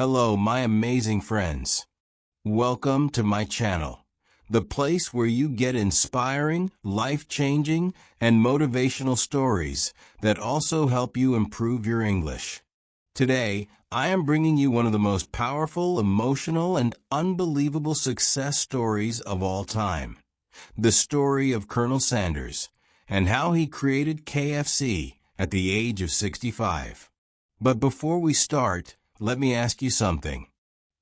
Hello, my amazing friends. Welcome to my channel, the place where you get inspiring, life-changing, and motivational stories that also help you improve your English. Today, I am bringing you one of the most powerful, emotional, and unbelievable success stories of all time. The story of Colonel Sanders and how he created KFC at the age of 65. But before we start, let me ask you something.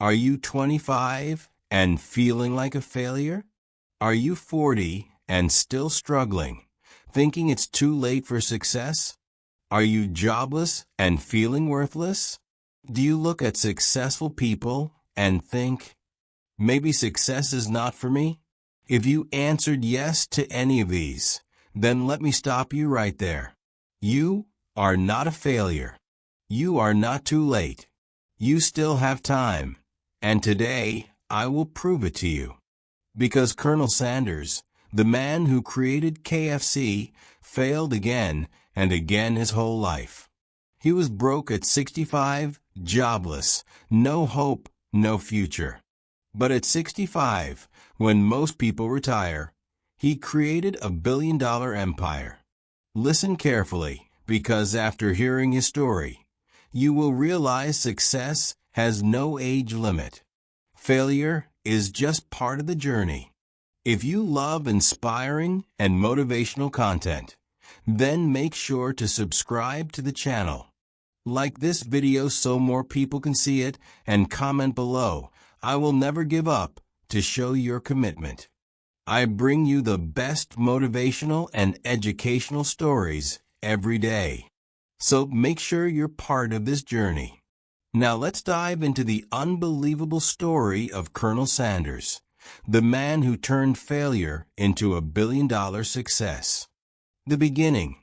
Are you 25 and feeling like a failure? Are you 40 and still struggling, thinking it's too late for success? Are you jobless and feeling worthless? Do you look at successful people and think, maybe success is not for me? If you answered yes to any of these, then let me stop you right there. You are not a failure. You are not too late. You still have time, and today I will prove it to you. Because Colonel Sanders, the man who created KFC, failed again and again his whole life. He was broke at 65, jobless, no hope, no future. But at 65, when most people retire, he created a billion-dollar empire. Listen carefully, because after hearing his story, you will realize success has no age limit. Failure is just part of the journey. If you love inspiring and motivational content, then make sure to subscribe to the channel. Like this video so more people can see it, and comment below. I will never give up to show your commitment. I bring you the best motivational and educational stories every day. So make sure you're part of this journey. Now let's dive into the unbelievable story of Colonel Sanders, the man who turned failure into a billion-dollar success. The beginning.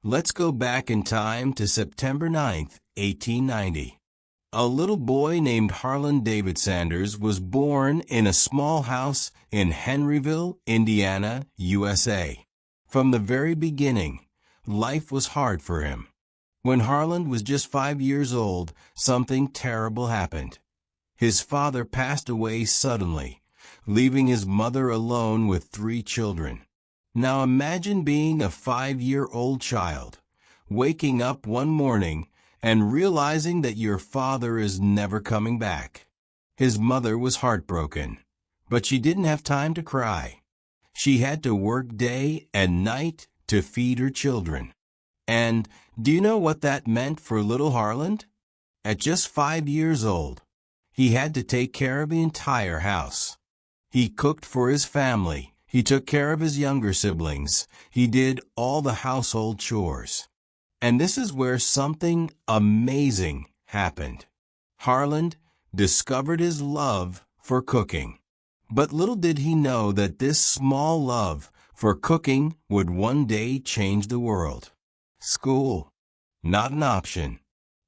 Let's go back in time to September 9th, 1890. A little boy named Harlan David Sanders was born in a small house in Henryville, Indiana, USA. From the very beginning, life was hard for him. When Harlan was just 5 years old, something terrible happened. His father passed away suddenly, leaving his mother alone with 3 children. Now imagine being a 5-year-old child, waking up one morning and realizing that your father is never coming back. His mother was heartbroken, but she didn't have time to cry. She had to work day and night to feed her children. And do you know what that meant for little Harlan? At just 5 years old, he had to take care of the entire house. He cooked for his family. He took care of his younger siblings. He did all the household chores. And this is where something amazing happened. Harlan discovered his love for cooking. But little did he know that this small love for cooking would one day change the world. School, not an option.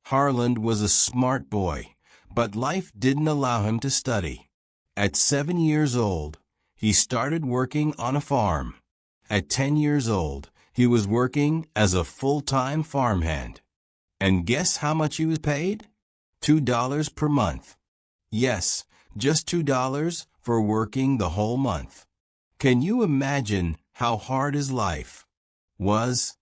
Harlan was a smart boy, but life didn't allow him to study. At 7 years old, he started working on a farm. At 10 years old, he was working as a full-time farmhand. And guess how much he was paid? $2 per month. Yes, just $2 for working the whole month. Can you imagine how hard his life was?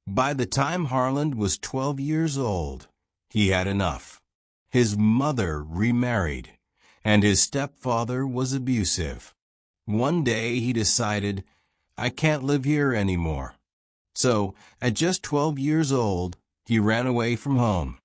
By the time Harlan was 12 years old, he had enough. His mother remarried, and his stepfather was abusive. One day he decided, I can't live here anymore. So, at just 12 years old, he ran away from home.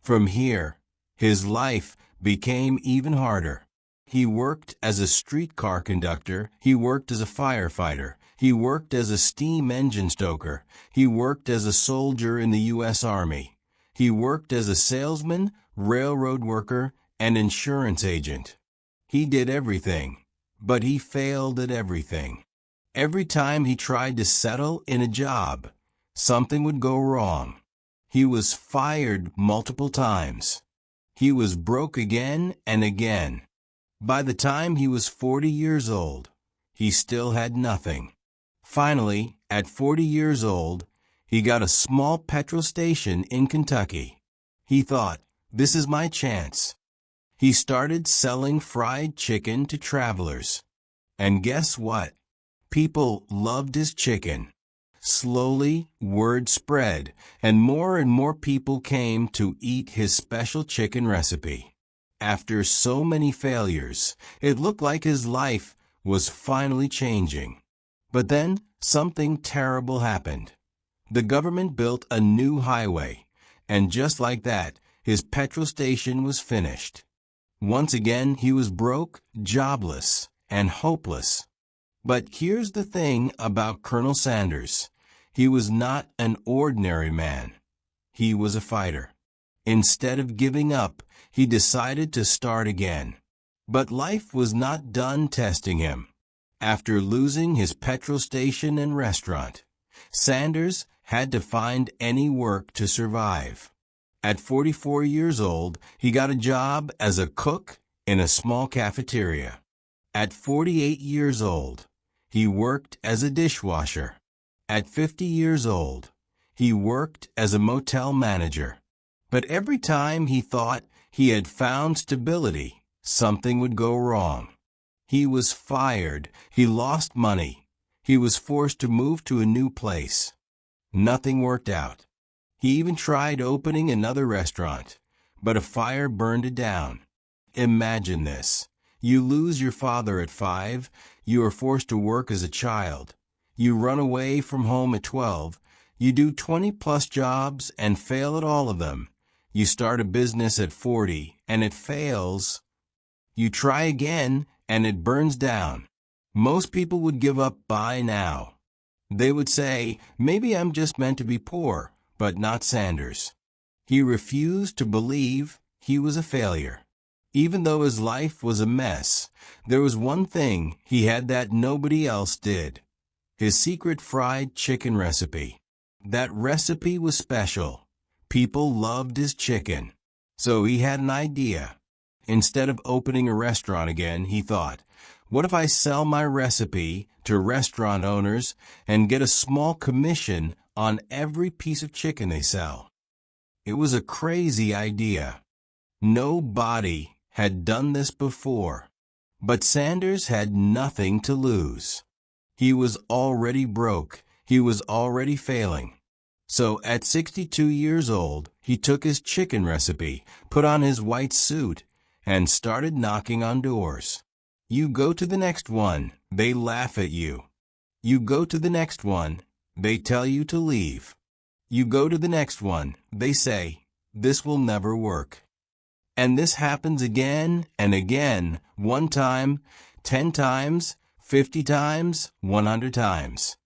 From here, his life became even harder. He worked as a streetcar conductor. He worked as a firefighter. He worked as a steam engine stoker. He worked as a soldier in the U.S. Army. He worked as a salesman, railroad worker, and insurance agent. He did everything, but he failed at everything. Every time he tried to settle in a job, something would go wrong. He was fired multiple times. He was broke again and again. By the time he was 40 years old, he still had nothing. Finally, at 40 years old, he got a small petrol station in Kentucky. He thought, this is my chance. He started selling fried chicken to travelers. And guess what? People loved his chicken. Slowly, word spread, and more people came to eat his special chicken recipe. After so many failures, it looked like his life was finally changing. But then, something terrible happened. The government built a new highway, and just like that, his petrol station was finished. Once again, he was broke, jobless, and hopeless. But here's the thing about Colonel Sanders. He was not an ordinary man. He was a fighter. Instead of giving up, he decided to start again. But life was not done testing him. After losing his petrol station and restaurant, Sanders had to find any work to survive. At 44 years old, he got a job as a cook in a small cafeteria. At 48 years old, he worked as a dishwasher. At 50 years old, he worked as a motel manager. But every time he thought he had found stability, something would go wrong. He was fired. He lost money. He was forced to move to a new place. Nothing worked out. He even tried opening another restaurant, but a fire burned it down. Imagine this. You lose your father at 5. You are forced to work as a child. You run away from home at 12. You do 20-plus jobs and fail at all of them. You start a business at 40 and it fails. You try again and it burns down. Most people would give up by now. They would say, maybe I'm just meant to be poor, but not Sanders. He refused to believe he was a failure. Even though his life was a mess, there was one thing he had that nobody else did. His secret fried chicken recipe. That recipe was special. People loved his chicken. So he had an idea. Instead of opening a restaurant again, he thought, what if I sell my recipe to restaurant owners and get a small commission on every piece of chicken they sell? It was a crazy idea. Nobody had done this before. But Sanders had nothing to lose. He was already broke. He was already failing. So at 62 years old, he took his chicken recipe, put on his white suit, and started knocking on doors. You go to the next one, they laugh at you. You go to the next one, they tell you to leave. You go to the next one, they say, this will never work. And this happens again and again, 1 time, 10 times, 50 times, 100 times.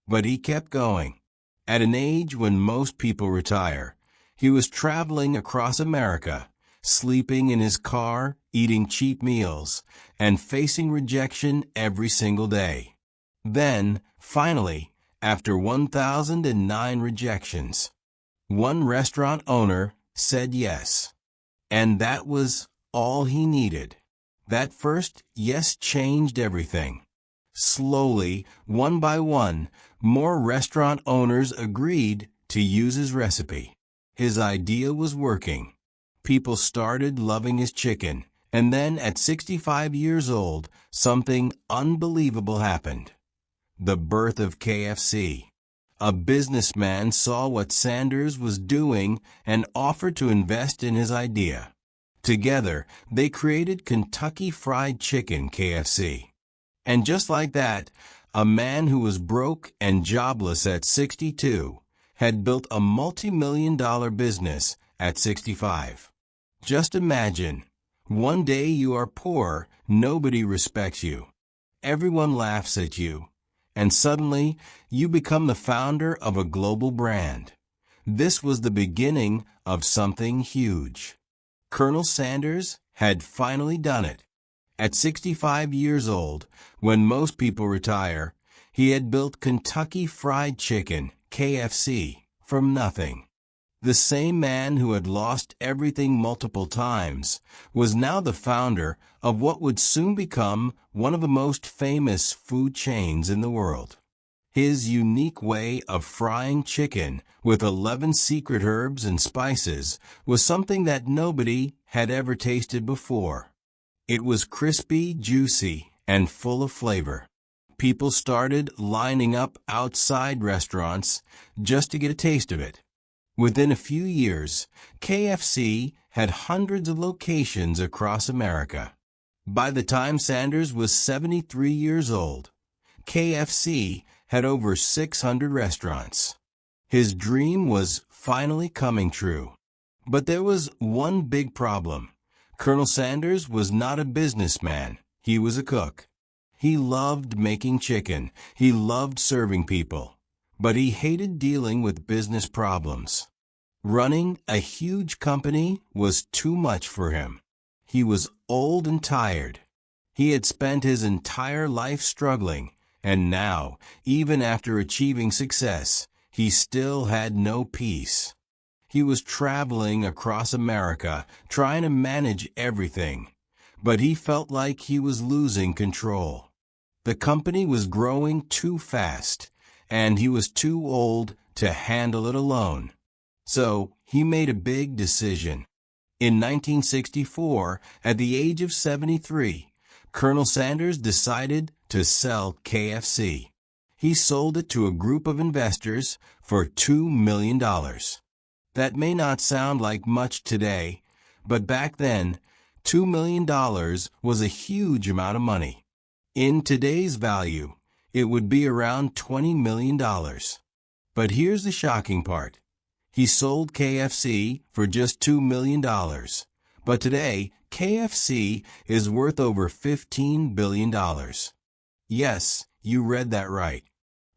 But he kept going. At an age when most people retire, he was traveling across America, sleeping in his car, eating cheap meals, and facing rejection every single day. Then, finally, after 1,009 rejections, one restaurant owner said yes. And that was all he needed. That first yes changed everything. Slowly, one by one, more restaurant owners agreed to use his recipe. His idea was working. People started loving his chicken, and then at 65 years old, something unbelievable happened. The birth of KFC. A businessman saw what Sanders was doing and offered to invest in his idea. Together, they created Kentucky Fried Chicken KFC. And just like that, a man who was broke and jobless at 62 had built a multi-million-dollar business at 65. Just imagine, one day you are poor, nobody respects you. Everyone laughs at you. And suddenly, you become the founder of a global brand. This was the beginning of something huge. Colonel Sanders had finally done it. At 65 years old, when most people retire, he had built Kentucky Fried Chicken, KFC, from nothing. The same man who had lost everything multiple times was now the founder of what would soon become one of the most famous food chains in the world. His unique way of frying chicken with 11 secret herbs and spices was something that nobody had ever tasted before. It was crispy, juicy, and full of flavor. People started lining up outside restaurants just to get a taste of it. Within a few years, KFC had hundreds of locations across America. By the time Sanders was 73 years old, KFC had over 600 restaurants. His dream was finally coming true. But there was one big problem. Colonel Sanders was not a businessman. He was a cook. He loved making chicken. He loved serving people. But he hated dealing with business problems. Running a huge company was too much for him. He was old and tired. He had spent his entire life struggling, and now, even after achieving success, he still had no peace. He was traveling across America, trying to manage everything, but he felt like he was losing control. The company was growing too fast, and he was too old to handle it alone. So he made a big decision. In 1964, at the age of 73, Colonel Sanders decided to sell KFC. He sold it to a group of investors for $2 million. That may not sound like much today, but back then, $2 million was a huge amount of money. In today's value, it would be around $20 million. But here's the shocking part. He sold KFC for just $2 million. But today, KFC is worth over $15 billion. Yes, you read that right.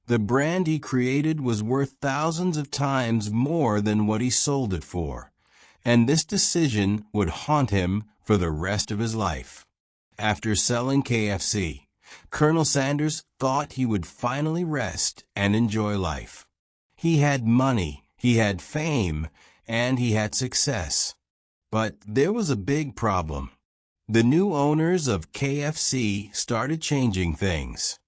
The brand he created was worth thousands of times more than what he sold it for. And this decision would haunt him for the rest of his life. After selling KFC, Colonel Sanders thought he would finally rest and enjoy life. He had money, he had fame, and he had success. But there was a big problem. The new owners of KFC started changing things.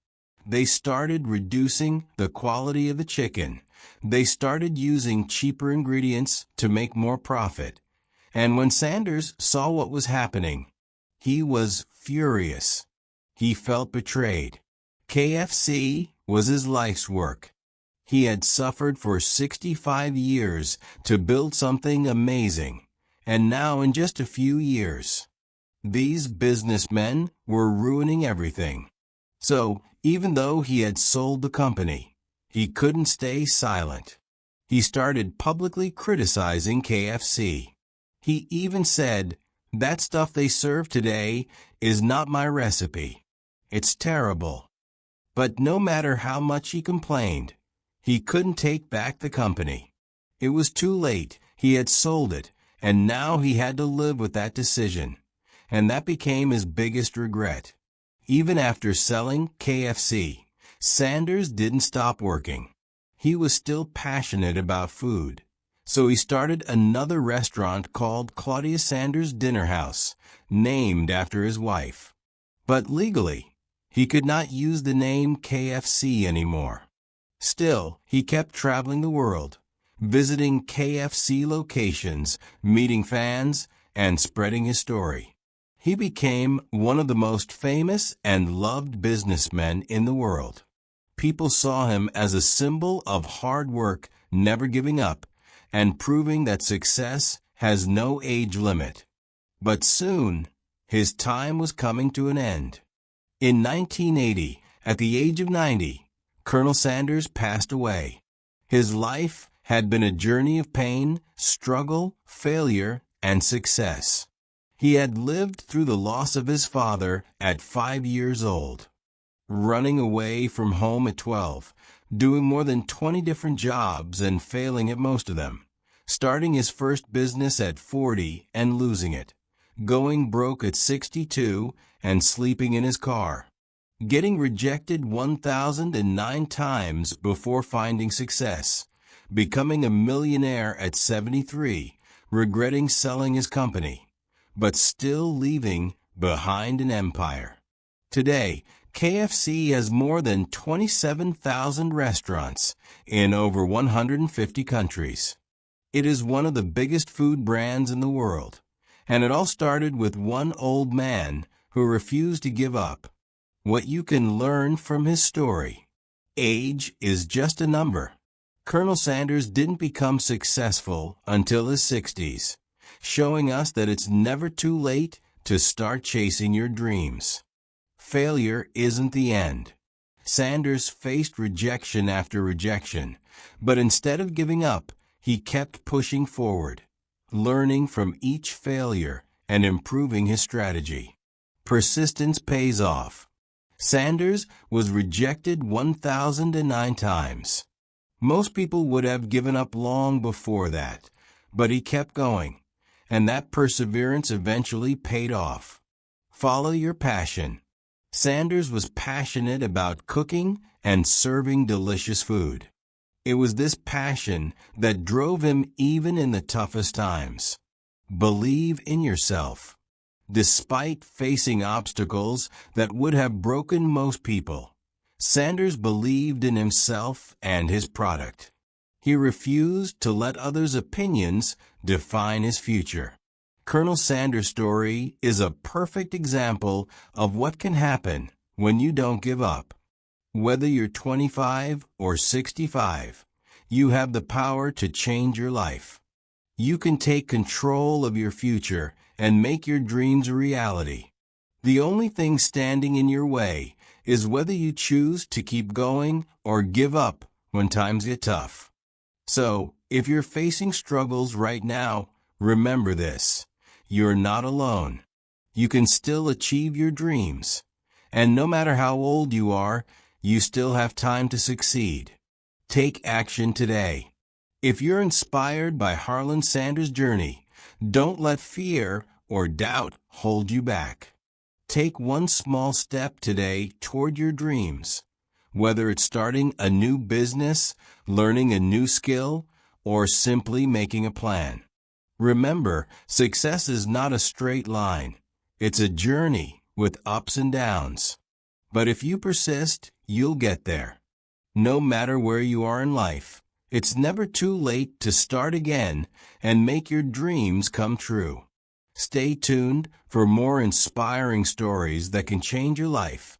They started reducing the quality of the chicken. They started using cheaper ingredients to make more profit. And when Sanders saw what was happening, he was furious. He felt betrayed. KFC was his life's work. He had suffered for 65 years to build something amazing, and now in just a few years, these businessmen were ruining everything. So, even though he had sold the company, he couldn't stay silent. He started publicly criticizing KFC. He even said, "That stuff they serve today is not my recipe. It's terrible." But no matter how much he complained, he couldn't take back the company. It was too late. He had sold it, and now he had to live with that decision. And that became his biggest regret. Even after selling KFC, Sanders didn't stop working. He was still passionate about food. So he started another restaurant called Claudia Sanders Dinner House, named after his wife. But legally, he could not use the name KFC anymore. Still, he kept traveling the world, visiting KFC locations, meeting fans, and spreading his story. He became one of the most famous and loved businessmen in the world. People saw him as a symbol of hard work, never giving up, and proving that success has no age limit. But soon, his time was coming to an end. In 1980, at the age of 90, Colonel Sanders passed away. His life had been a journey of pain, struggle, failure, and success. He had lived through the loss of his father at 5 years old, running away from home at 12, doing more than 20 different jobs and failing at most of them, starting his first business at 40 and losing it, going broke at 62 and sleeping in his car, getting rejected 1,009 times before finding success, becoming a millionaire at 73, regretting selling his company, but still leaving behind an empire. Today, KFC has more than 27,000 restaurants in over 150 countries. It is one of the biggest food brands in the world, and it all started with one old man who refused to give up. What you can learn from his story. Age is just a number. Colonel Sanders didn't become successful until his 60s, showing us that it's never too late to start chasing your dreams. Failure isn't the end. Sanders faced rejection after rejection, but instead of giving up, he kept pushing forward, learning from each failure and improving his strategy. Persistence pays off. Sanders was rejected 1,009 times. Most people would have given up long before that, but he kept going, and that perseverance eventually paid off. Follow your passion. Sanders was passionate about cooking and serving delicious food. It was this passion that drove him even in the toughest times. Believe in yourself. Despite facing obstacles that would have broken most people, Sanders believed in himself and his product. He refused to let others' opinions define his future. Colonel Sanders' story is a perfect example of what can happen when you don't give up. Whether you're 25 or 65, you have the power to change your life. You can take control of your future and make your dreams a reality. The only thing standing in your way is whether you choose to keep going or give up when times get tough. So, if you're facing struggles right now, remember this. You're not alone. You can still achieve your dreams. And no matter how old you are, you still have time to succeed. Take action today. If you're inspired by Harlan Sanders' journey, don't let fear or doubt hold you back. Take one small step today toward your dreams, whether it's starting a new business, learning a new skill, or simply making a plan. Remember, success is not a straight line. It's a journey with ups and downs. But if you persist, you'll get there. No matter where you are in life, it's never too late to start again and make your dreams come true. Stay tuned for more inspiring stories that can change your life.